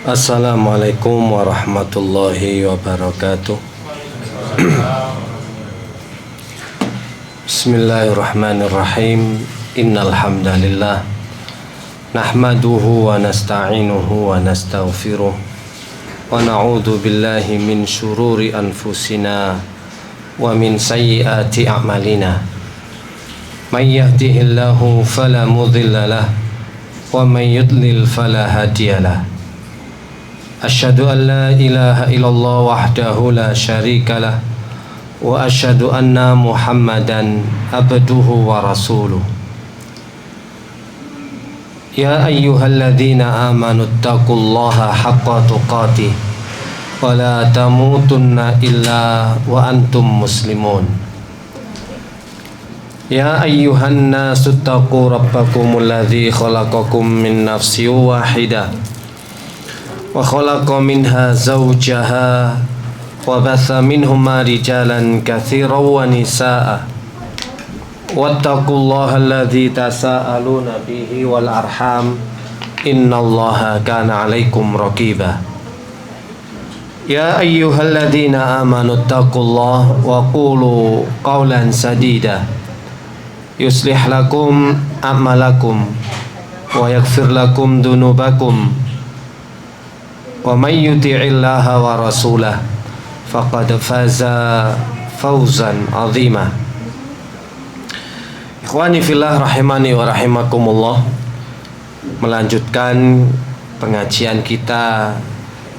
Assalamualaikum warahmatullahi wabarakatuh. Bismillahirrahmanirrahim. Innal hamdalillah nahmaduhu wa nasta'inuhu wa nastaghfiruh wa na'udzu billahi min syururi anfusina wa min sayyiati a'malina. May yahdihillahu fala mudilla lahu wa may yudlil fala hadiyalah. Asyhadu an la ilaha illallah wahdahu la syarika lah wa asyhadu anna Muhammadan abduhu wa rasuluh. Ya ayyuhalladzina amanu taqullaha haqqa tuqatih wa la tamutunna illa wa antum muslimun. Ya ayyuhan nasu taqu rabbakumul ladzi khalaqakum min nafsin wahidah wa khalaqa minha zawjaha wa batha minhuma rijalan katsiran wa nisaa wattaqullaha alladzi tasaaluna bihi wal arham innallaha kana 'alaikum raqiba. Ya ayyuhalladzina amanu taqullaha wa qulu qawlan sadida yuslih lakum a'malakum wa yaghfir lakum dunubakum wa may yuti'illaha wa rasulahu faqad faza fawzan 'azima. Ikhwani fillah rahimani wa rahimakumullah. Melanjutkan pengajian kita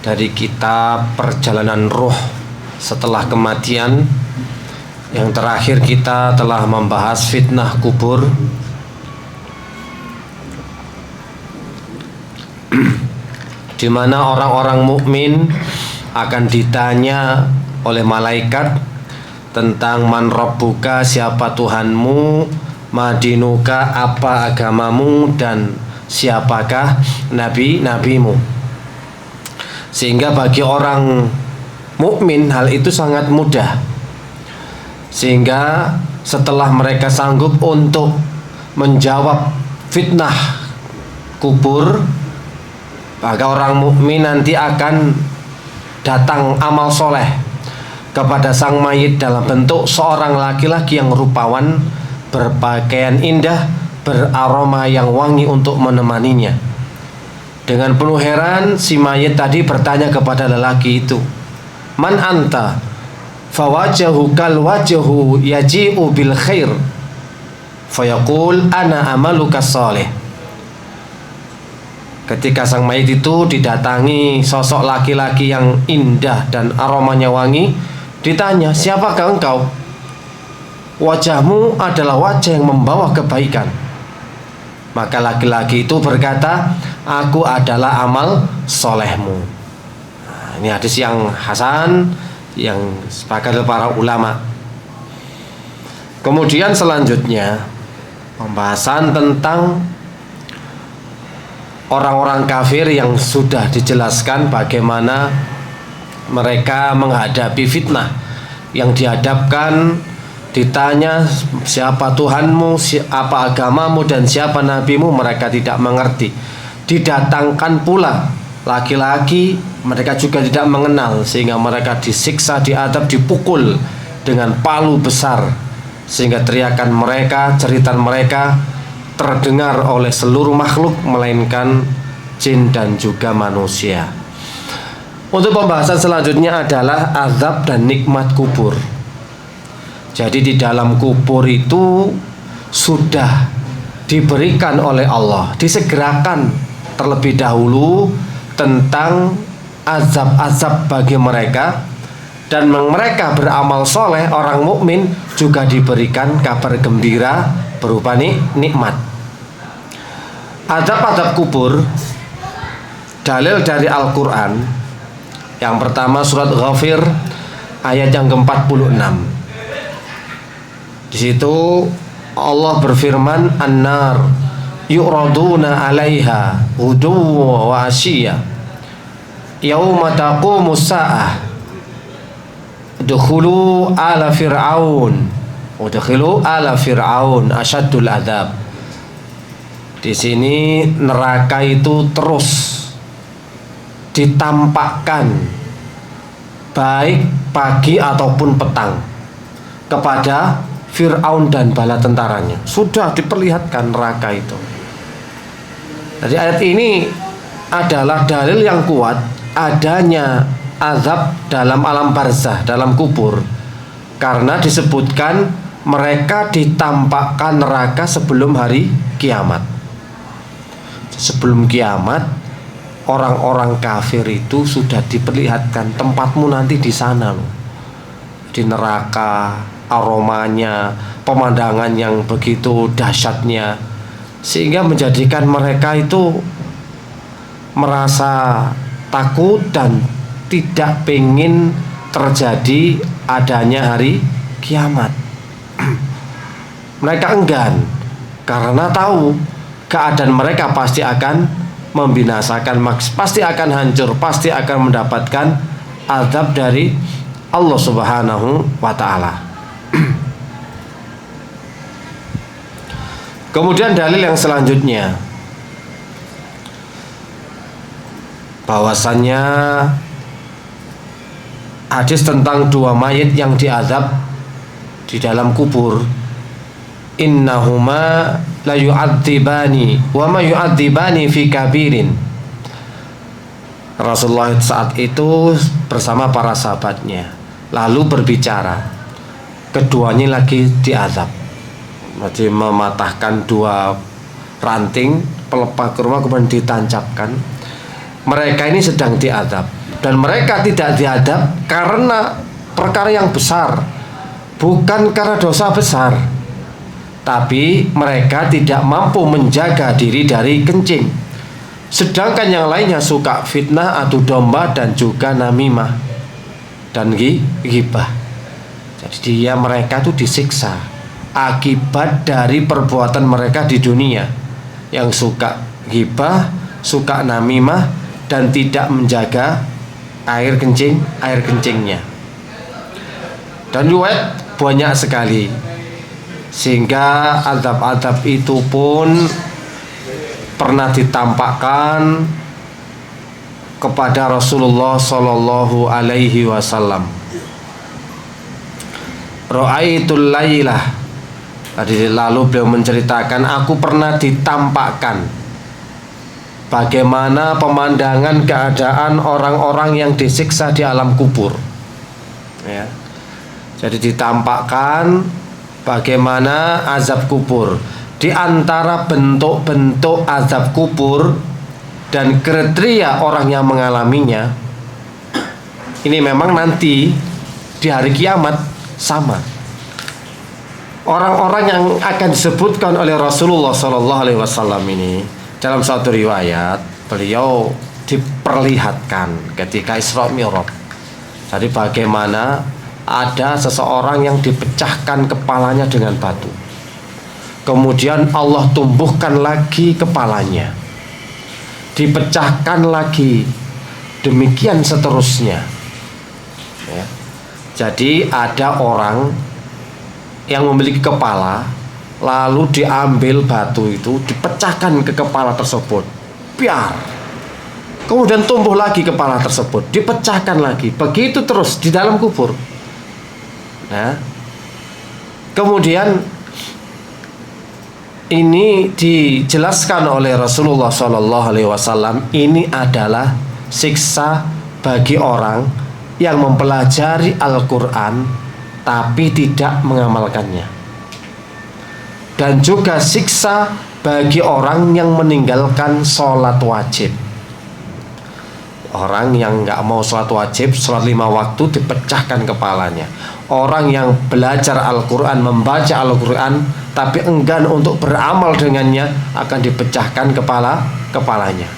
dari kitab Perjalanan Ruh Setelah Kematian. Yang terakhir kita telah membahas fitnah kubur. Di mana orang-orang mukmin akan ditanya oleh malaikat tentang man rabbuka, siapa Tuhanmu, madinuka, apa agamamu, dan siapakah nabi-nabimu. Sehingga bagi orang mukmin hal itu sangat mudah. Sehingga setelah mereka sanggup untuk menjawab fitnah kubur, maka orang mukmin nanti akan datang amal soleh kepada sang mayit dalam bentuk seorang laki-laki yang rupawan, berpakaian indah, beraroma yang wangi untuk menemaninya. Dengan penuh heran si mayit tadi bertanya kepada lelaki itu, "Man anta?" Fawajahu kal wajhu yaji'u bil khair fayaqul ana amaluka salih. Ketika sang mayit itu didatangi sosok laki-laki yang indah dan aromanya wangi, ditanya, "Siapakah engkau?" "Wajahmu adalah wajah yang membawa kebaikan." Maka laki-laki itu berkata, "Aku adalah amal solehmu." Nah, ini hadis yang hasan, yang sepakat para ulama. Kemudian selanjutnya pembahasan tentang orang-orang kafir yang sudah dijelaskan bagaimana mereka menghadapi fitnah yang dihadapkan, ditanya siapa Tuhanmu, apa agamamu, dan siapa nabimu, mereka tidak mengerti. Didatangkan pula laki-laki, mereka juga tidak mengenal, sehingga mereka disiksa, diadab, dipukul dengan palu besar, sehingga teriakan mereka, ceritan mereka terdengar oleh seluruh makhluk melainkan jin dan juga manusia. Untuk pembahasan selanjutnya adalah azab dan nikmat kubur. Jadi di dalam kubur itu sudah diberikan oleh Allah, disegerakan terlebih dahulu tentang azab-azab bagi mereka, dan mereka beramal soleh, orang mukmin juga diberikan kabar gembira berupa nikmat. Azab-azab kubur, dalil dari Al-Quran. Yang pertama surat Ghafir ayat yang ke-46. Di situ Allah berfirman, "An-nar yu'raduna 'alaiha ghuduwwan wa 'ashiyya yauma taqumus sa'ah udkhulu ala fir'aun asyaddul adzab." Di sini neraka itu terus ditampakkan baik pagi ataupun petang kepada Fir'aun dan bala tentaranya. Sudah diperlihatkan neraka itu. Jadi ayat ini adalah dalil yang kuat adanya azab dalam alam barzah, dalam kubur, karena disebutkan mereka ditampakkan neraka sebelum hari kiamat. Sebelum kiamat, orang-orang kafir itu sudah diperlihatkan tempatmu nanti di sana loh, di neraka, aromanya, pemandangan yang begitu dahsyatnya, sehingga menjadikan mereka itu merasa takut dan tidak ingin terjadi adanya hari kiamat. Mereka enggan karena tahu keadaan mereka pasti akan membinasakan, pasti akan hancur, pasti akan mendapatkan azab dari Allah Subhanahu wa ta'ala. Kemudian dalil yang selanjutnya, bahwasannya hadis tentang dua mayit yang diazab di dalam kubur, innahuma la yu'adzibani wa ma yu'adzibani fi kabirin. Rasulullah saat itu bersama para sahabatnya lalu berbicara, keduanya lagi diazab. Jadi mematahkan dua ranting pelepah kurma kemudian ditancapkan. Mereka ini sedang diazab, dan mereka tidak diadab karena perkara yang besar, bukan karena dosa besar, tapi mereka tidak mampu menjaga diri dari kencing. Sedangkan yang lainnya suka fitnah, adu domba, dan juga namimah dan ghibah. Jadi mereka itu disiksa akibat dari perbuatan mereka di dunia, yang suka ghibah, suka namimah, dan tidak menjaga air kencingnya. Dan riwayat banyak sekali, sehingga azab-azab itu pun pernah ditampakkan kepada Rasulullah Sallallahu Alaihi Wasallam. Ra'aitul lailah, tadi lalu beliau menceritakan, aku pernah ditampakkan bagaimana pemandangan keadaan orang-orang yang disiksa di alam kubur, ya. Jadi ditampakkan bagaimana azab kubur. Di antara bentuk-bentuk azab kubur dan kriteria orang yang mengalaminya, ini memang nanti di hari kiamat sama. Orang-orang yang akan disebutkan oleh Rasulullah SAW ini, dalam satu riwayat beliau diperlihatkan ketika Isra Mi'raj. Jadi bagaimana ada seseorang yang dipecahkan kepalanya dengan batu, kemudian Allah tumbuhkan lagi kepalanya, dipecahkan lagi, demikian seterusnya, ya. Jadi ada orang yang memiliki kepala, lalu diambil batu itu, dipecahkan ke kepala tersebut, biar kemudian tumbuh lagi kepala tersebut, dipecahkan lagi, begitu terus di dalam kubur. Nah, kemudian ini dijelaskan oleh Rasulullah SAW, ini adalah siksa bagi orang yang mempelajari Al-Quran tapi tidak mengamalkannya, dan juga siksa bagi orang yang meninggalkan sholat wajib. Orang yang nggak mau sholat wajib, sholat 5 waktu, dipecahkan kepalanya. Orang yang belajar Al-Quran, membaca Al-Quran, tapi enggan untuk beramal dengannya, akan dipecahkan kepalanya.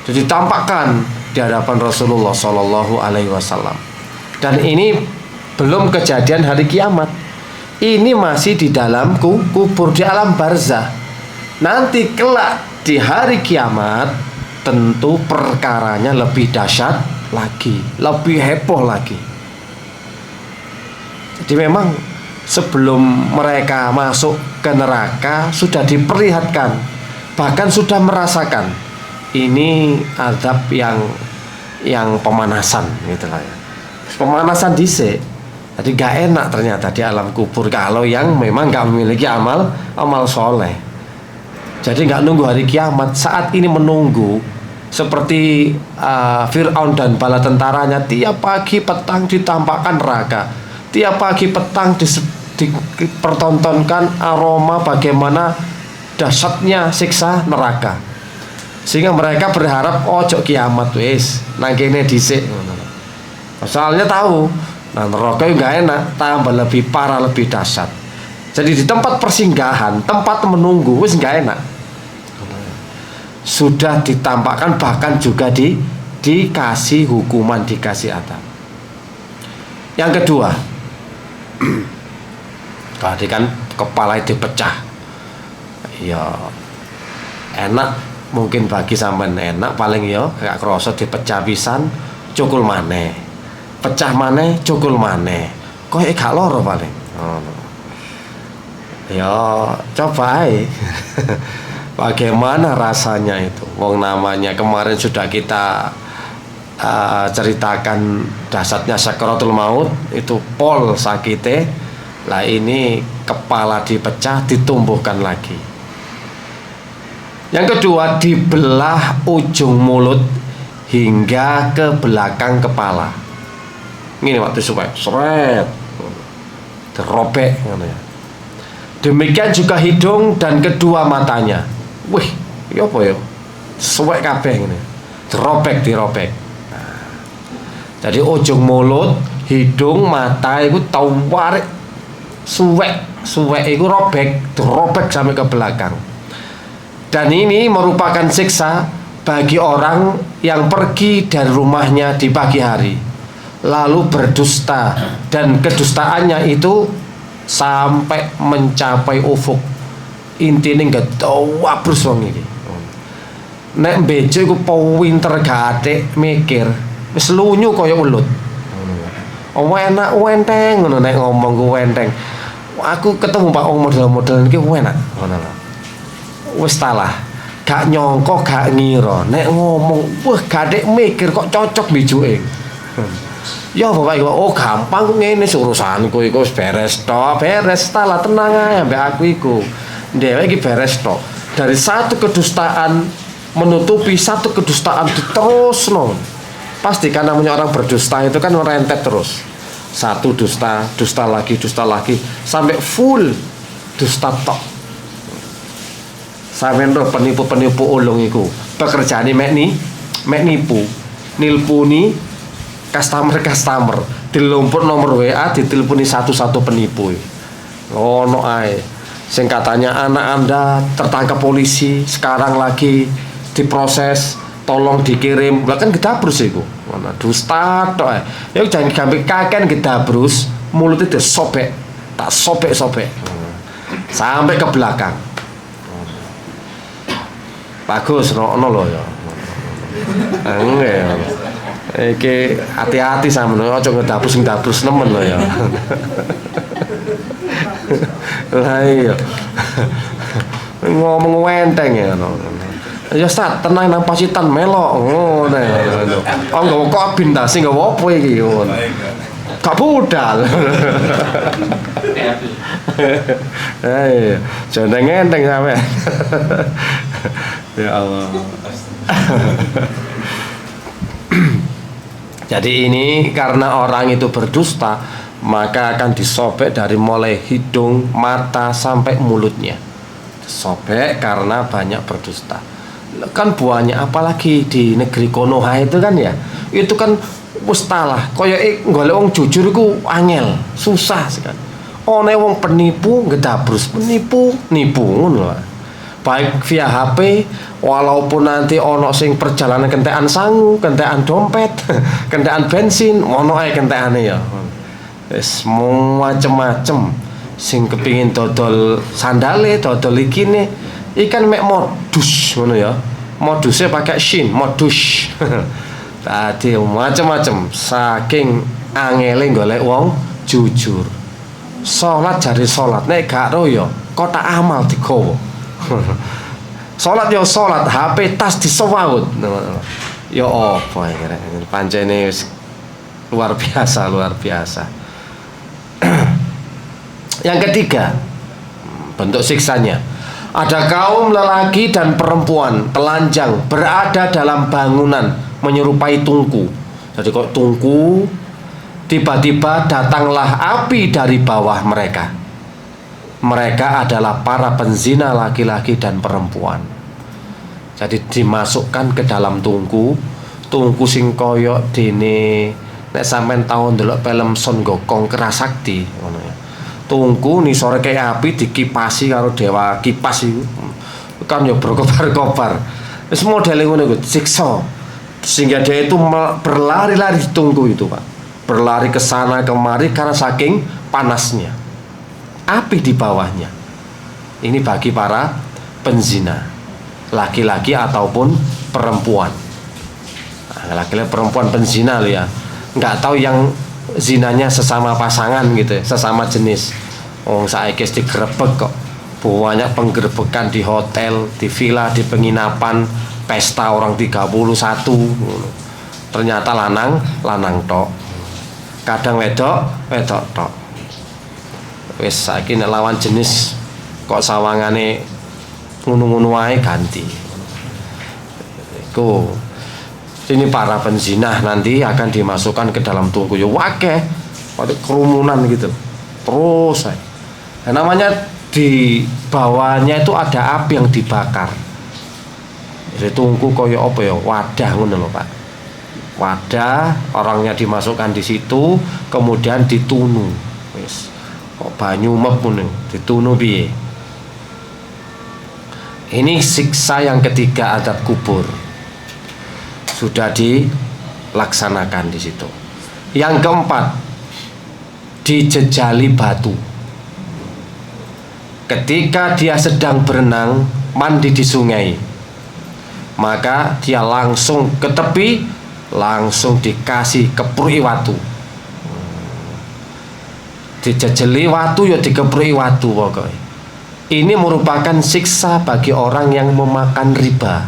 Jadi tampakkan di hadapan Rasulullah SAW. Dan ini belum kejadian hari kiamat. Ini masih di dalam kubur, di alam barzah. Nanti kelak di hari kiamat, tentu perkaranya lebih dahsyat lagi, lebih heboh lagi. Jadi memang sebelum mereka masuk ke neraka sudah diperlihatkan, bahkan sudah merasakan ini azab yang yang pemanasan gitu lah ya. Pemanasan dhisik. Jadi gak enak ternyata di alam kubur kalau yang memang gak memiliki amal soleh. Jadi gak nunggu hari kiamat, saat ini menunggu seperti Fir'aun dan bala tentaranya, tiap pagi petang ditampakkan neraka, tiap pagi petang dipertontonkan aroma bagaimana dahsyatnya siksa neraka, sehingga mereka berharap ojo kiamat wis nang kene dhisik. Soalnya tahu nah neraka itu gak enak, tambah lebih parah, lebih dahsyat. Jadi di tempat persinggahan, tempat menunggu wis gak enak, sudah ditampakkan, bahkan juga dikasih hukuman, dikasih adab. Yang kedua, tadi kan kepala itu pecah, ya enak mungkin bagi sampean enak, paling ya gak krasa dipecah pisan, cukul maneh, pecah maneh, cukul maneh, kok gak loro paling. Ya coba aja. Bagaimana rasanya itu? Wong namanya kemarin sudah kita ceritakan dahsyatnya sakaratul maut, itu pol sakite. Lah ini kepala dipecah, ditumbuhkan lagi. Yang kedua, dibelah ujung mulut hingga ke belakang kepala. Ini waktu supaya seret, terobek. Demikian juga hidung dan kedua matanya. Wih, ya apa ya? Suwek kabeh ngene. Dirobek. Nah, jadi ujung mulut, hidung, mata itu tawarik suwek itu robek, dirobek sampai ke belakang. Dan ini merupakan siksa bagi orang yang pergi dari rumahnya di pagi hari, lalu berdusta, dan kedustaannya itu sampai mencapai ufuk. Intine gak wabrus wong iki. Nek bejo iku pinter gathik mikir, wis lunyu kaya ulut. Oh enak wenteng ngono, nek ngomong ku wenteng. Aku ketemu Pak Ong model-model iki enak ngono lho. Wis talah, gak nyongko, gak ngira, nek ngomong wah gathik mikir kok cocok bijuke. Ya bapak iku, oh gampang kok ngene urusanku iku wis beres tok, beres talah, tenang ae mbek aku iku. Dheweke iki beres tok. Dari satu kedustaan menutupi satu kedustaan diterusno. Pasti kan namanya orang berdusta itu kan merentet terus. Satu dusta, dusta lagi sampai full dusta tok. Sampeyan ro penipu-penipu ulung iku. Pekerjaane mek nipu. Nilpuni customer, dilumpur nomor WA, diteleponi satu-satu penipu. Ono ae. Sing katanya anak Anda tertangkap polisi, sekarang lagi diproses, tolong dikirim. Bahkan gedabrus iku. Mana dusta tok ae. Ya jangan gampang kaken gedabrus, mulutnya disobek. Tak sobek-sobek. Sampai ke belakang. Bagus ono lho ya. Enggak. Iki hati-hati sampeyan aja ngedabrus nemen lho ya. Lah iya. Ngomong wenteng ya ngono. Ya Ustaz, tenang nang pasitan melok ngono ya. Oh nggawa kabin ta sing nggawa apa iki ngono. Gak budal. Hei, jangan ngenteng sampe. Ya Allah. Jadi ini karena orang itu berdusta, maka akan disobek dari mulai hidung, mata sampai mulutnya. Sobek karena banyak berdusta. Kan buahnya apalagi di negeri Konoha itu kan ya. Itu kan mustalah. Kaya golek wong jujur iku angel, susah sekali. One wong penipu ngedabrus, nipu ngono lho. Baik via HP, walaupun nanti ono sing perjalanan kentekan sangu, kentekan dompet, kentekan bensin, ono ae kentekane ya. Wis macem-macem. Sing kepingin dodol sandale, dodol ikine, ikan mek modus ngono ya. Modusnya pakai shin, modus. Tadi macem-macem, saking angele golek wong jujur. Salat jari salat, nek gak ro ya kotak amal digowo. Salat ya salat, HP tas disewaut. Ya apa ya pancene wis luar biasa, luar biasa. Yang ketiga, bentuk siksanya. Ada kaum lelaki dan perempuan telanjang berada dalam bangunan menyerupai tungku. Jadi kok tungku, tiba-tiba datanglah api dari bawah mereka. Mereka adalah para penzina laki-laki dan perempuan. Jadi dimasukkan ke dalam tungku sing koyok dene nek sampean tau ndelok film Son Gokong Kerasakti ngono ya. Tungku ni sore kayak api dikipasi karo dewa kipas itu kan ya berkobar-kobar. Wis modele ngono iku siksa. Sehingga dia itu berlari-lari di tungku itu, Pak. Berlari ke sana kemari karena saking panasnya. Api di bawahnya. Ini bagi para penzina, laki-laki ataupun perempuan. Nah, laki-laki perempuan penzina loh ya. Nggak tahu yang zinanya sesama pasangan gitu ya, sesama jenis. Saiki digerebek kok. Banyak penggerebekan di hotel, di villa, di penginapan, pesta orang 31. Ternyata lanang tok. Kadang wedok tok. Wis saiki nek lawan jenis kok sawangane ngono-ngono wae ganti. Iku ini para penzina nanti akan dimasukkan ke dalam tungku ya wakeh pada kerumunan gitu terus namanya di bawahnya itu ada api yang dibakar. Jadi tungku koyo apa ya wadah ngono lho Pak, wadah orangnya dimasukkan di situ kemudian ditunu wis kok banyu mep ngono ditunu piye. Ini siksa yang ketiga azab kubur sudah dilaksanakan di situ. Yang keempat, dijejali batu. Ketika dia sedang berenang, mandi di sungai, maka dia langsung ke tepi, langsung dikasih keprui watu. Dijejeli watu ya dikeprui watu pokoknya. Ini merupakan siksa bagi orang yang memakan riba.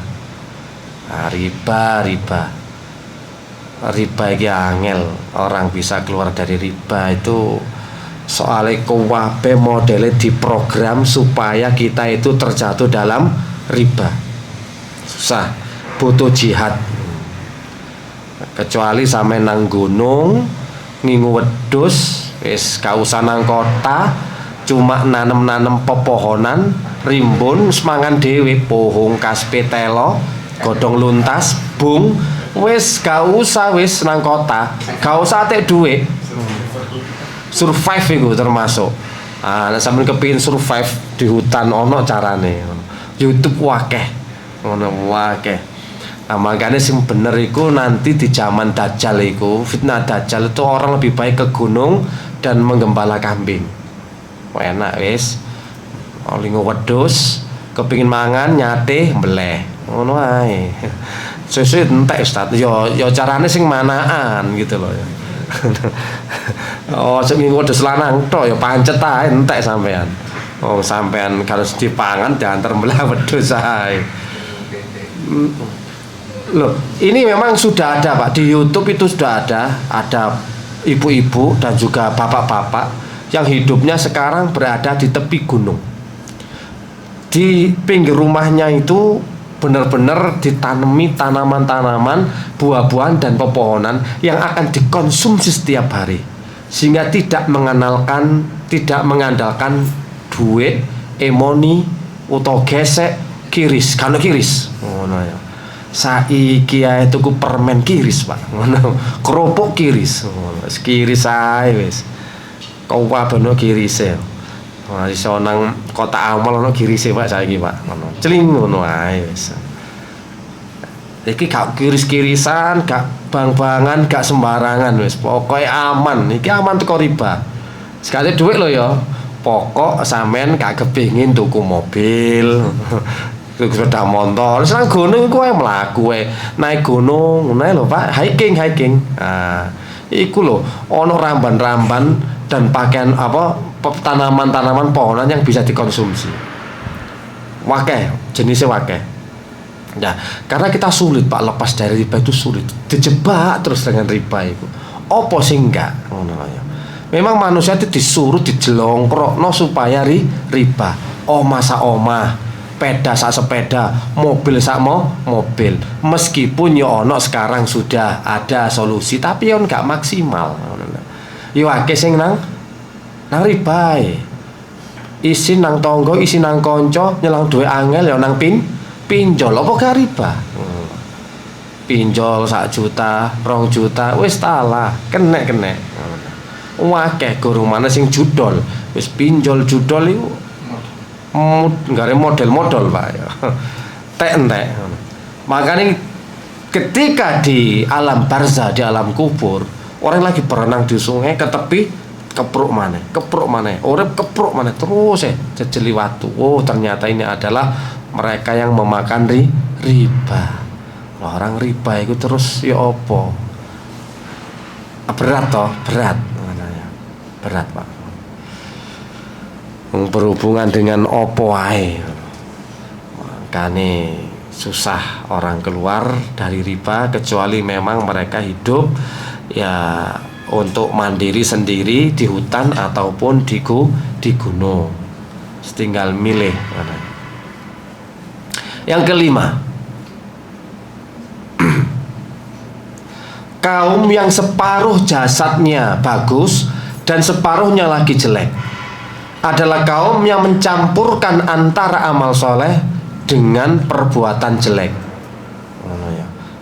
Riba iki angel orang bisa keluar dari riba itu soalnya kuwabe modelnya diprogram supaya kita itu terjatuh dalam riba. Susah, butuh jihad. Kecuali sampe nang gunung ngingu wedhus wis gak usah nang kota, cuma nanem pepohonan rimbun semangan dhewe pohong kaspe telo godong luntas, bung, wis gak usah wis nang kota, gak usah atek duit. Survive itu termasuk. Nek sampeyan kepengin survive di hutan ono carane. YouTube wakeh. Ono wakeh. Makanya sing bener iku nanti di zaman Dajjal iku, fitnah Dajjal itu orang lebih baik ke gunung dan menggembala kambing. Enak wis. Olingo wedhus, kepengin mangan nyate mbeleh. Ngono ae. Sesuk entek Ustaz. Yo carane sing manaan gitu loh ya. Sing wedhus lanang tok ya pancet ae entek sampean. Sampean kalau dipangan diantar belah wedhus ae. Loh, ini memang sudah ada Pak di YouTube itu sudah ada ibu-ibu dan juga bapak-bapak yang hidupnya sekarang berada di tepi gunung. Di pinggir rumahnya itu benar-benar ditanami tanaman-tanaman, buah-buahan dan pepohonan yang akan dikonsumsi setiap hari, sehingga tidak mengandalkan duit, emoni, atau gesek, kiris, kalau kiris. Ngono ya. Saiki ae tuku permen kiris, Pak. Ngono. Kerupuk kiris. Wis kiris ae wis. Kau apa no kirise. Wah, iso nang kota amal ono kirise Pak saiki Pak. Ngono. Celing ngono ae wis. Iki gak kiris-kirisan, gak bang-bangan, gak sembarangan wis. Pokoke aman. Iki aman teko riba. Sekali duit lo ya. Pokok sampean gak kepengin tuku mobil. Tuku sepeda motor. Senang gunung kowe mlaku wae. Naik gunung, ngono lho Pak. Hiking. Iku lho, ono ramban-ramban dan pakaian apa tanaman-tanaman pohonan yang bisa dikonsumsi. Wakeh, jenisnya wakeh. Nah, karena kita sulit Pak lepas dari riba itu sulit. Dijebak terus dengan riba itu. Opo sih enggak? Memang manusia itu disuruh dijelongkrokno supaya riba. Omah sak omah, sepeda sak sepeda, mobil sak mobil. Meskipun ya ono sekarang sudah ada solusi, tapi ya enggak maksimal. Yo akeh sing nang riba. Isi nang tonggo, isi nang konco, nyelang duwe angel ya nang pinjol apa gak riba? Pinjol 1 juta, 2 juta, wis talah, kena. Wakeh gurung mana sing judol, wis pinjol judol itu, nggak ada model Pak. Entek. Makanya ketika di alam barzah, di alam kubur, orang lagi berenang di sungai ke tepi, kepruk mana, urip kepruk mana, terus jejeli watu. Oh ternyata ini adalah mereka yang memakan riba. Orang riba itu terus ya opo? Berat Pak. Berhubungan dengan opo ae. Makanya susah orang keluar dari riba kecuali memang mereka hidup ya untuk mandiri sendiri di hutan ataupun di gunung. Tinggal milih. Yang kelima, kaum yang separuh jasadnya bagus dan separuhnya lagi jelek adalah kaum yang mencampurkan antara amal soleh dengan perbuatan jelek.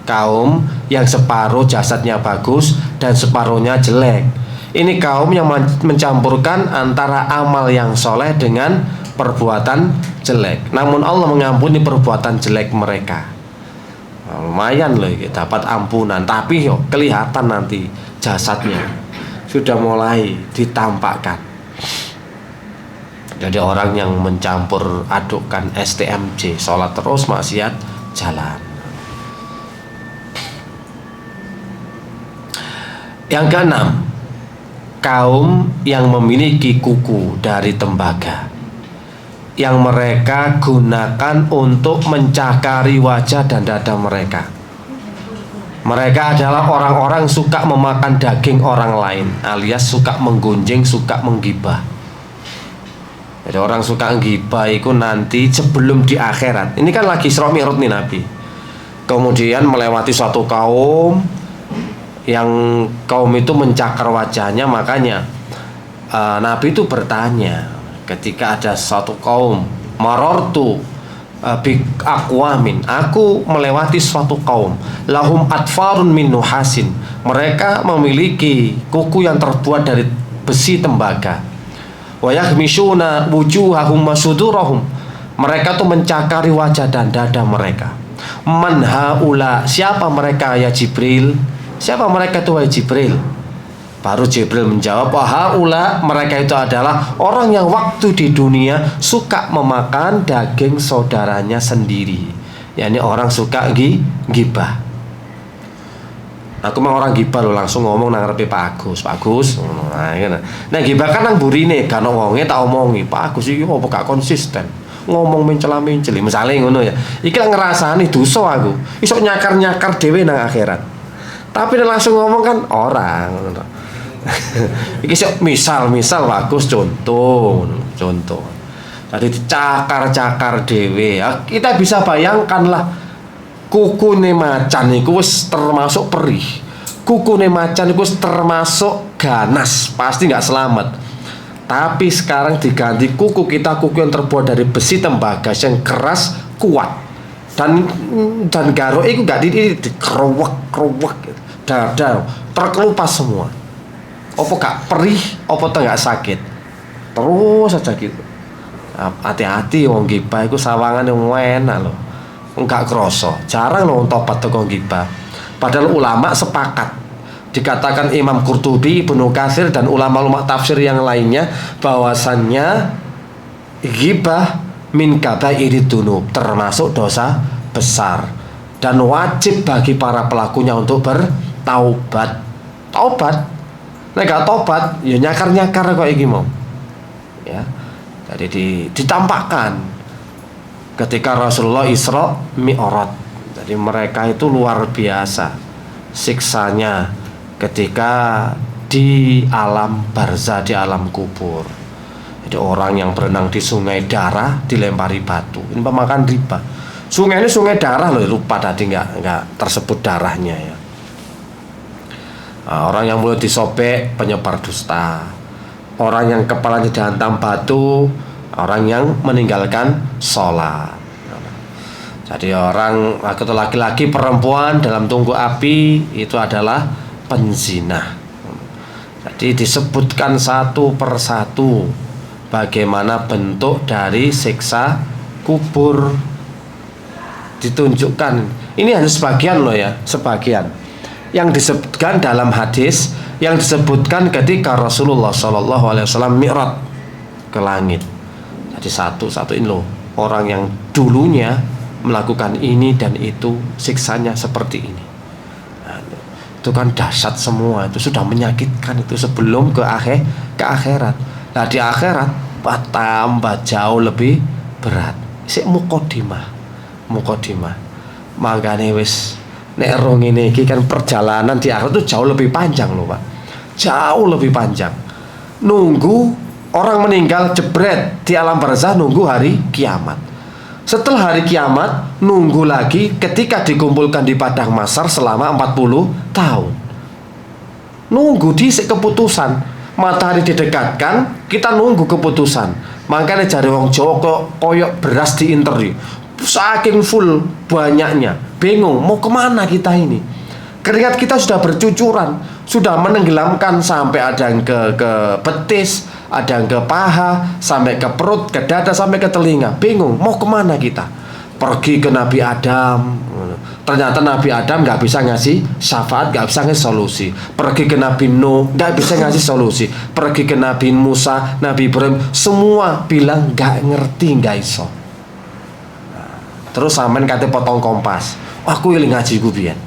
Kaum yang separuh jasadnya bagus dan separuhnya jelek. Ini kaum yang mencampurkan antara amal yang soleh dengan perbuatan jelek. Namun Allah mengampuni perbuatan jelek mereka. Lumayan loh, dapat ampunan. Tapi kelihatan nanti jasadnya sudah mulai ditampakkan. Jadi orang yang mencampur adukkan STMJ, sholat terus maksiat jalan. Yang keenam, kaum yang memiliki kuku dari tembaga yang mereka gunakan untuk mencakari wajah dan dada mereka. Mereka adalah orang-orang suka memakan daging orang lain, alias suka menggunjing, suka menggibah. Jadi orang suka menggibah itu nanti sebelum di akhirat. Ini kan lagi Isra Mi'raj nih Nabi. Kemudian melewati suatu kaum yang kaum itu mencakar wajahnya, makanya Nabi itu bertanya ketika ada satu kaum, marortu bi aqwamin, aku melewati suatu kaum, lahum atfarun min nuhasin, mereka memiliki kuku yang terbuat dari besi tembaga, wa yakhmishuna wujuhahum wa sudurahum, mereka tuh mencakari wajah dan dada mereka. Man haula, siapa mereka ya Jibril? Siapa mereka itu wahai Jibril? Baru Jibril menjawab, haula, mereka itu adalah orang yang waktu di dunia suka memakan daging saudaranya sendiri. yakni orang suka gibah. Aku mah orang gibah lo langsung ngomong nang ngarepe Pak Agus. Nah gibah kan nang burine kan wonge tak omongi, Pak Agus iki opo gak konsisten. Ngomong mencela-menceli misale ngono ya. Iki lak ngrasani dosa aku. Iso nyakar-nyakar dhewe nang akhirat. Tapi langsung ngomong kan orang ngono. Iki misal Pak Agus contoh. Tadi dicakar-cakar dhewe. Ya, kita bisa bayangkanlah kukune macan iku wis termasuk perih. Kukune macan iku wis termasuk ganas, pasti nggak selamat. Tapi sekarang diganti kuku kita, kuku yang terbuat dari besi tembaga yang keras, kuat. Dan garuk itu nggak dikerowak dada terkelupas semua. Opo gak perih, opo nggak sakit. Terus saja gitu. Hati-hati wong gibah iku sawangan yang enak loh. Enggak kroso, jarang loh tobat teko gibah. Padahal ulama sepakat, dikatakan Imam Qurtubi, Ibnu Katsir dan ulama-ulama tafsir yang lainnya bahwasannya gibah min kabairid dzunub, termasuk dosa besar dan wajib bagi para pelakunya untuk bertaubat. Nek gak tobat ya nyakar-nyakar kok iki mau. Ya. Jadi ditampakkan. ketika Rasulullah Isra Mi'raj. Jadi mereka itu luar biasa siksanya ketika di alam barzah, di alam kubur. Jadi orang yang berenang di sungai darah dilempari batu, ini pemakan riba. Sungai ini sungai darah loh, lupa tadi nggak tersebut darahnya ya. Nah, orang yang mulut disobek penyebar dusta, orang yang kepalanya dihantam batu, orang yang meninggalkan sholat. Jadi orang atau laki-laki perempuan dalam tungku api itu adalah penzina. Jadi disebutkan satu persatu bagaimana bentuk dari siksa kubur, ditunjukkan. Ini hanya sebagian loh ya, sebagian yang disebutkan dalam hadis, yang disebutkan ketika Rasulullah SAW mi'raj ke langit. Jadi satu-satu ini loh orang yang dulunya melakukan ini dan itu, siksanya seperti ini. Nah, itu kan dahsyat semua, itu sudah menyakitkan itu sebelum ke akhirat. Nah di akhirat tambah jauh lebih berat. Sik mukodimah. Makanya wis nek rong ini kan perjalanan di akhirat itu jauh lebih panjang loh Pak. Jauh lebih panjang. Nunggu orang meninggal jebret di alam barzah, nunggu hari kiamat. Setelah hari kiamat nunggu lagi ketika dikumpulkan di padang mahsyar selama 40 tahun. Nunggu di keputusan. Matahari didekatkan, kita nunggu keputusan. Makanya jari wong Jawa koyok beras di interi, saking full banyaknya, bingung mau kemana kita ini. Keringat kita sudah bercucuran, sudah menenggelamkan sampai ada yang ke betis, ada yang ke paha, sampai ke perut, ke dada, sampai ke telinga. Bingung mau kemana kita. Pergi ke Nabi Adam, ternyata Nabi Adam nggak bisa ngasih syafaat, nggak bisa ngasih solusi. Pergi ke Nabi Nuh, nggak bisa ngasih solusi. Pergi ke Nabi Musa, Nabi Ibrahim, semua bilang nggak ngerti, nggak iso. Terus sampean kate potong kompas, aku iling ngaji gue biyen.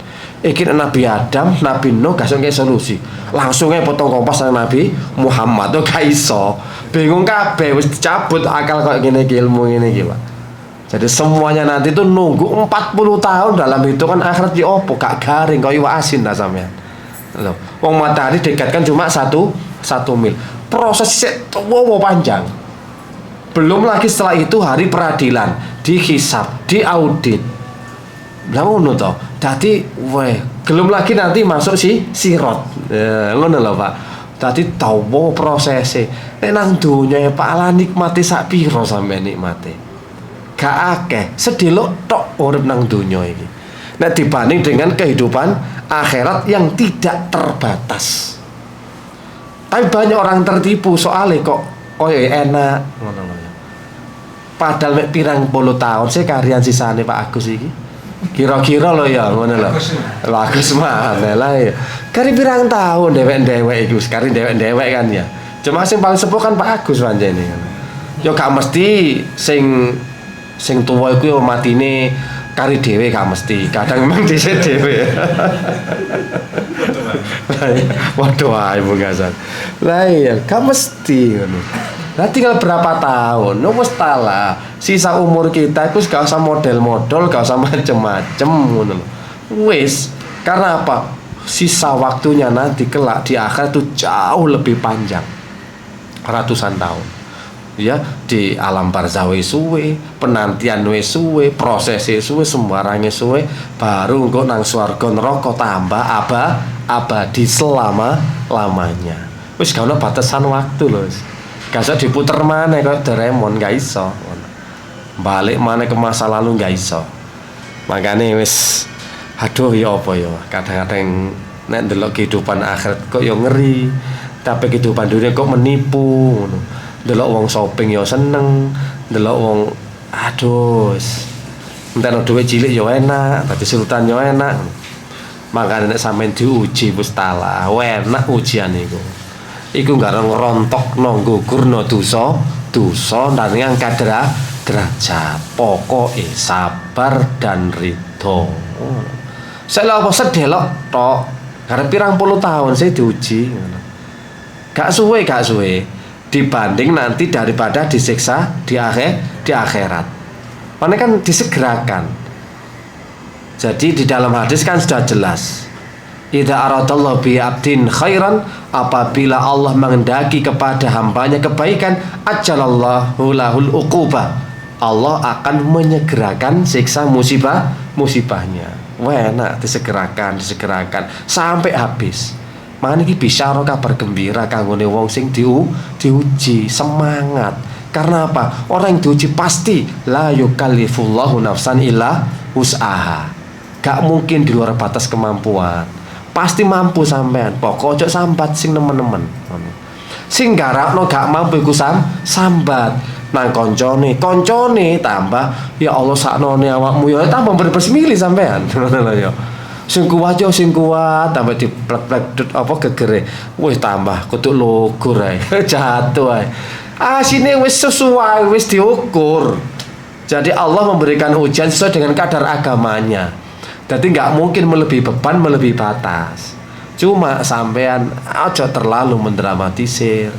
Iki Nabi Adam, Nabi Nuh gak ngasih solusi, langsung aja potong kompas sama Nabi Muhammad, tuh gak iso. Bingung kabeh, wis cabut akal kok gini ilmu ini gimana. Jadi semuanya nanti tuh nunggu 40 tahun dalam hitungan akhirat di opo gak garing kau iwa asin dah sampean. Loh, wong matahari dekatkan cuma satu mil. Prosesnya wow panjang. Belum lagi setelah itu hari peradilan, dihisab, diaudit. Lah ngono to. Dadi belum lagi nanti masuk sirat. Ngono lho Pak. Dadi tawo prosese. Nek nang donya ya Pak ala nikmati sak piro sampean nikmati. Gak akeh, sedelok tok urip nang donya iki. Nek dibanding dengan kehidupan akhirat yang tidak terbatas. Tapi banyak orang tertipu soalnya kok koyo enak ngono lho. Padahal mek pirang puluh tahun sih karyan sisane Pak Agus iki. Kira-kira lho ya ngono lho. Agus mah lah ya. Kari pirang tahun dewek-dewek iku, sekali dewek-dewek kan ya. Cuma sing paling sepuh kan Pak Agus pancene. Yo gak mesti sing tua iku yo matine kari dhewe gak mesti. Kadang memang dhisik dhewe. Waduh ae bungasan. Lah iya, gak mesti ngono. Nah tinggal berapa tahun, wis talah. Sisa umur kita itu gak usah model-model, gak usah macem-macem ngono lho. Wis, karena apa? Sisa waktunya nanti kelak di akhirat itu jauh lebih panjang. Ratusan tahun. Ya, di alam barzah wis suwe, penantian wis suwe, proses suwe, sembarangnya suwe, baru engko nang swarga neraka tambah abadi selama-lamanya. Wis gak ono batasan waktu lho. Gak usah diputer mana kok Doraemon, gak iso. Balik mana ke masa lalu gak iso. Makanya wis aduh ya apa ya. Kadang-kadang nek ndelok kehidupan akhirat kok ya ngeri. Tapi kehidupan dunia kok menipu ngono. Ndelok wong shopping ya seneng, ndelok wong aduh entar duwe cilik ya enak, dadi sultan ya enak. Makanya nek sampean diuji wis talah, enak ujian iku. Iku gak ngerontok gugurno dosa dan ngangkat derajat. Pokoke sabar dan ridho. Saya apa sedelok tok. Karena pirang puluh tahun saya diuji. Gak suwe dibanding nanti daripada disiksa di akhirat. Makanya kan disegerakan. Jadi di dalam hadis kan sudah jelas, idza aradallahu bi abdin khairan, apabila Allah menghendaki kepada hambanya kebaikan, ajalallahu lahul uqubah, Allah akan menyegerakan siksa musibahnya. Wah, enak, disegerakan sampai habis. Makanya ini bisyara, kabar gembira kanggone wong sing diuji, semangat. Karena apa? Orang yang diuji pasti la yukallifullahu nafsan illa wus'aha. Gak mungkin di luar batas kemampuan. Pasti mampu sampean. Pokok ojo sambat sing nemen-nemen. Sing garapno gak mampu iku sambat. Nang koncone tambah, ya Allah saknone awakmu ya tambah bersmili sampean. Ngono lho ya. Sing kuat tambah diplek-plek apa gegere. Wis tambah kudu logur ae. Jatuh ae. Asine wis sesuai, wis diukur. Jadi Allah memberikan ujian sesuai dengan kadar agamanya. Jadi nggak mungkin melebihi beban, melebihi batas. Cuma sampean aja terlalu mendramatisir.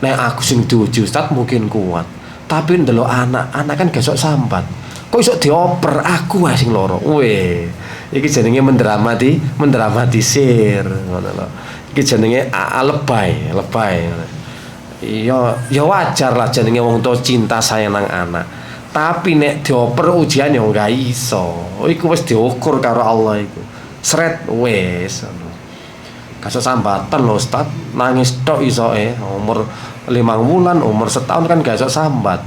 Nek aku sing diuji Ustaz mungkin kuat, tapi ndelok anak kan gak sok sambat. Kok iso dioper aku ae sing loro. Weh, iki jenenge mendramatisir ngono lho. Iki jenenge lebay. Ya wajar lah jenenge wong tua cinta sayang nang anak. Tapi nek dioper ujian ya enggak iso. Iku wis diukur karo Allah iku. Sret wis. Kasus sambatan lho Ustaz, nangis tok isoke. Umur 5 bulan, umur setahun kan gak iso sambat.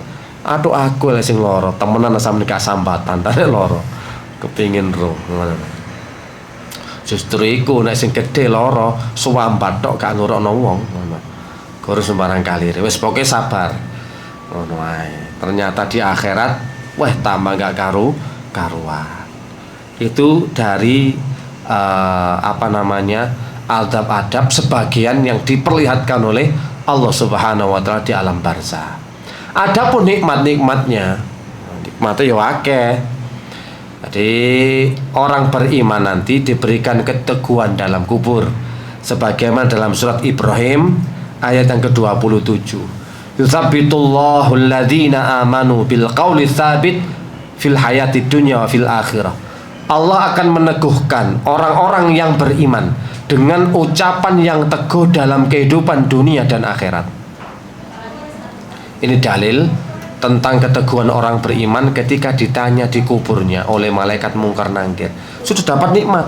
Aduh aku lek sing loro, temenan sampe gak sambatan, tane loro. Kepingin roh ngono. Justru iku nek sing gedhe loro, suwambat tok gak ngurukno wong ngono. Guru sembarang kali. Wis pokoke sabar. Ngono ae. Ternyata di akhirat wah tambah gak karuan. Itu dari adab-adab sebagian yang diperlihatkan oleh Allah Subhanahu wa taala di alam barzah. Adapun nikmatnya ya akeh. Jadi orang beriman nanti diberikan keteguhan dalam kubur, sebagaimana dalam surat Ibrahim ayat yang ke-27. Yutsabbitullahu alladhina amanu bil qawli tsabit fil hayati dunya wa fil akhirah. Allah akan meneguhkan orang-orang yang beriman dengan ucapan yang teguh dalam kehidupan dunia dan akhirat. Ini dalil tentang keteguhan orang beriman ketika ditanya di kuburnya oleh malaikat mungkar nangkir. Sudah dapat nikmat,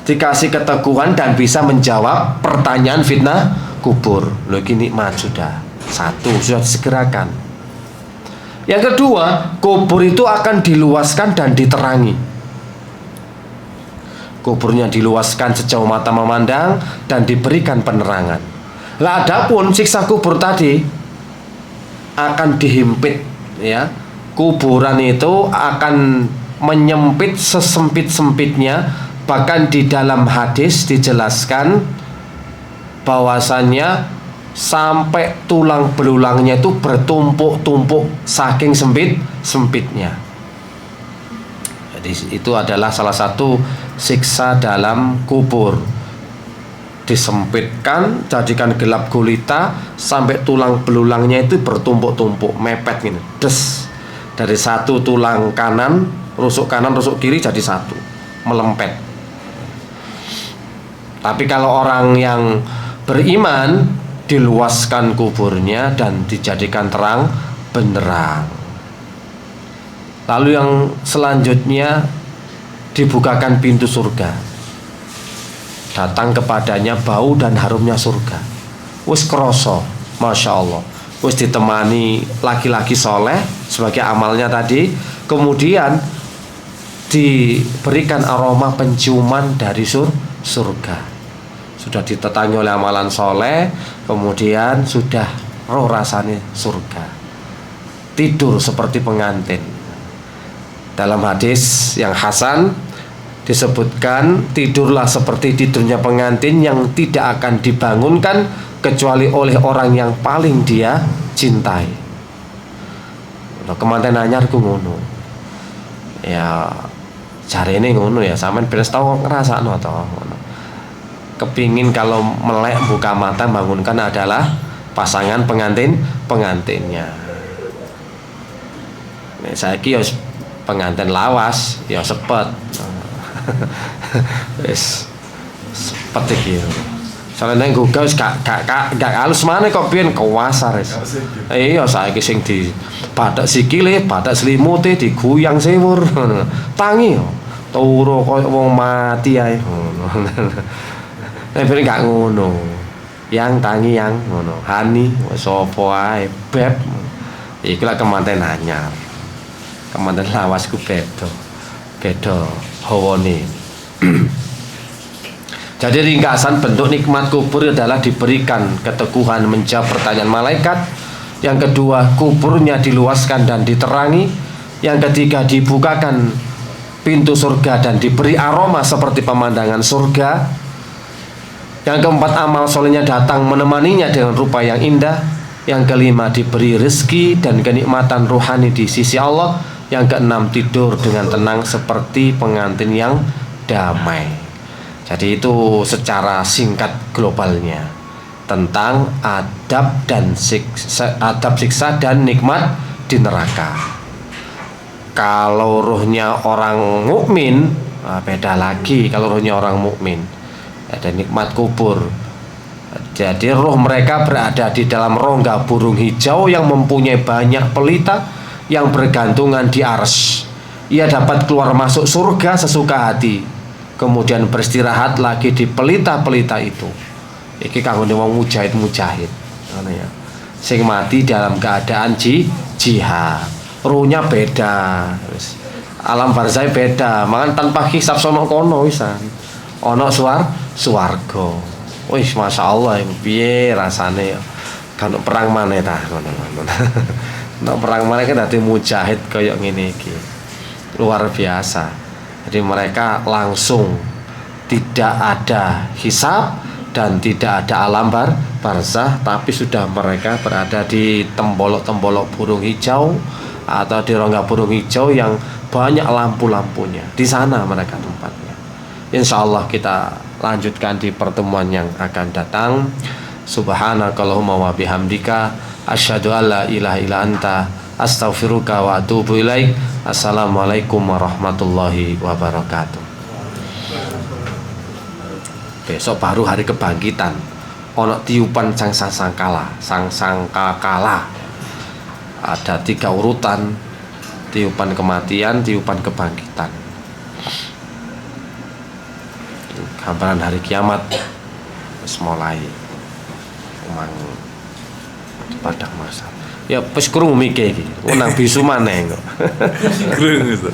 dikasih keteguhan dan bisa menjawab pertanyaan fitnah kubur. Loh, ini nikmat sudah. Satu, sudah disegerakan. Yang kedua, kubur itu akan diluaskan dan diterangi. Kuburnya diluaskan sejauh mata memandang dan diberikan penerangan. Lah adapun siksa kubur tadi akan dihimpit, ya. Kuburan itu akan menyempit sesempit-sempitnya. Bahkan di dalam hadis dijelaskan bahwasannya sampai tulang belulangnya itu bertumpuk-tumpuk saking sempitnya. Jadi itu adalah salah satu siksa dalam kubur. Disempitkan, jadikan gelap gulita sampai tulang belulangnya itu bertumpuk-tumpuk, mepet gini, des. Dari satu tulang kanan, rusuk kiri jadi satu, melempet. Tapi kalau orang yang beriman, diluaskan kuburnya dan dijadikan terang benderang. Lalu yang selanjutnya dibukakan pintu surga. Datang kepadanya bau dan harumnya surga. Wis kroso, Masya Allah. Wis ditemani laki-laki soleh sebagai amalnya tadi. Kemudian diberikan aroma penciuman dari surga. Sudah ditetangi oleh amalan soleh, kemudian sudah roh rasanya surga. Tidur seperti pengantin. Dalam hadis yang hasan disebutkan, tidurlah seperti tidurnya pengantin yang tidak akan dibangunkan kecuali oleh orang yang paling dia cintai. Kemanten anyar ku ngono. Ya jarene ngono ya, sampean beres tau ngrasakno to ngono. Kepingin kalau melek buka mata bangunkan adalah pasangan pengantinnya. Nek saiki ya pengantin lawas ya sepet. Wis sepet iki. Soale nek Google wis gak halus maneh kok piyen kewasar wis. Iya saiki sing di bathak sikile, bathak selimute diguyang sewur. Tangi turu koyo wong mati ae ngono. Nek ben gak ngono. Yang tangi yang ngono. Hani sapa ae beb. Iki lak kemanten anyar. Kemanten lawasku beda. Beda hawane. Jadi ringkasan bentuk nikmat kubur adalah diberikan keteguhan menjawab pertanyaan malaikat. Yang kedua, kuburnya diluaskan dan diterangi. Yang ketiga, dibukakan pintu surga dan diberi aroma seperti pemandangan surga. Yang keempat, amal solehnya datang menemaninya dengan rupa yang indah. Yang kelima, diberi rezeki dan kenikmatan rohani di sisi Allah. Yang keenam, tidur dengan tenang seperti pengantin yang damai. Jadi itu secara singkat globalnya tentang adab siksa dan nikmat di neraka. Kalau ruhnya orang mukmin beda lagi. Kalau ruhnya orang mukmin ada nikmat kubur. Jadi ruh mereka berada di dalam rongga burung hijau yang mempunyai banyak pelita yang bergantungan di arsy. Ia dapat keluar masuk surga sesuka hati, kemudian beristirahat lagi di pelita-pelita itu. Iki kanggone wong mujahid ngono ya. Sing mati dalam keadaan jihad. Ruhnya beda. Alam barzah beda, mangan tanpa hisab sono kono wisan. Ana swarga. Wis masyaallah piye rasane kan perang maneh ta ngono. Nek perang maneh kan dadi mujahid kaya ngene iki. Luar biasa. Jadi mereka langsung tidak ada hisab dan tidak ada alam barzah, tapi sudah mereka berada di tembolok-tembolok burung hijau atau di rongga burung hijau yang banyak lampu-lampunya. Di sana mereka tempatnya. Insya Allah kita lanjutkan di pertemuan yang akan datang. Subhanakallahumma wa bihamdika asyhadu an la ilaha illa anta astaghfiruka wa atubu ilaik. Assalamualaikum warahmatullahi wabarakatuh. Besok baru hari kebangkitan. Ono tiupan sang sangkakala. Ada 3 urutan: tiupan kematian, tiupan kebangkitan. Gambaran hari kiamat wis mulai memang pada masa. Ya wis krungu mikir iki. Nang bisu maneh kok. Krungu.